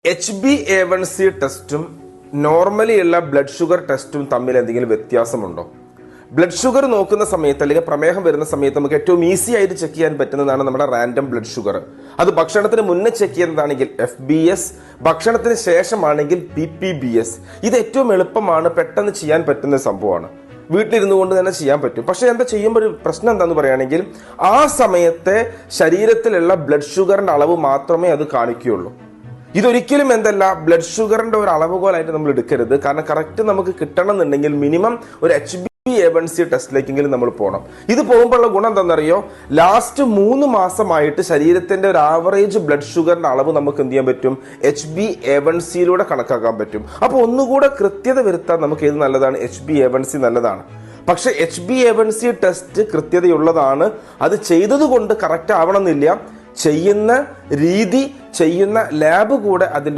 HbA1c ടെസ്റ്റും normally ഉള്ള blood sugar ടെസ്റ്റും തമ്മിൽ എന്തെങ്കിലും വ്യത്യാസമുണ്ടോ? ബ്ലഡ് ഷുഗർ നോക്കുന്ന സമയത്ത് അല്ലെങ്കിൽ പ്രമേഹം വരുന്ന സമയത്ത് നമുക്ക് ഏറ്റവും ഈസി ആയിട്ട് ചെക്ക് ചെയ്യാൻ പറ്റുന്നതാണ് നമ്മുടെ റാൻഡം ബ്ലഡ് ഷുഗർ. അത് ഭക്ഷണത്തിന് മുന്നേ ചെക്ക് ചെയ്യുന്നതാണെങ്കിൽ FBS, ഭക്ഷണത്തിന് ശേഷമാണെങ്കിൽ PPBS. ഇത് ഏറ്റവും എളുപ്പമാണ്, പെട്ടെന്ന് ചെയ്യാൻ പറ്റുന്ന സംഭവമാണ്, വീട്ടിലിരുന്നു കൊണ്ട് തന്നെ ചെയ്യാൻ പറ്റും. പക്ഷെ എന്താ ചെയ്യുമ്പോൾ ഒരു പ്രശ്നം എന്താന്ന് പറയുകയാണെങ്കിൽ ആ സമയത്തെ ശരീരത്തിലുള്ള ബ്ലഡ് ഷുഗറിന്റെ അളവ് മാത്രമേ അത് കാണിക്കുകയുള്ളൂ. ഇതൊരിക്കലും ബ്ലഡ് ഷുഗറിന്റെ ഒരു അളവുകോലായിട്ട് നമ്മൾ എടുക്കരുത്. കാരണം കറക്റ്റ് നമുക്ക് കിട്ടണം എന്നുണ്ടെങ്കിൽ മിനിമം ഒരു HbA1c ടെസ്റ്റിലേക്കെങ്കിലും നമ്മൾ പോകണം. ഇത് പോകുമ്പോഴുള്ള ഗുണം എന്താണെന്നറിയോ? ലാസ്റ്റ് 3 മാസമായിട്ട് ശരീരത്തിന്റെ ഒരു ആവറേജ് ബ്ലഡ് ഷുഗറിന്റെ അളവ് നമുക്ക് എന്ത് ചെയ്യാൻ പറ്റും? HbA1c കണക്കാക്കാൻ പറ്റും. അപ്പോൾ ഒന്നുകൂടെ കൃത്യത വരുത്താൻ നമുക്ക് ഏത് നല്ലതാണ്? HbA1c നല്ലതാണ്. പക്ഷെ HbA1c ടെസ്റ്റ് കൃത്യതയുള്ളതാണ്. അത് ചെയ്തത് കൊണ്ട് കറക്റ്റ് ആവണമെന്നില്ല. ചെയ്യുന്ന രീതി, ചെയ്യുന്ന ലാബ് കൂടെ അതിന്റെ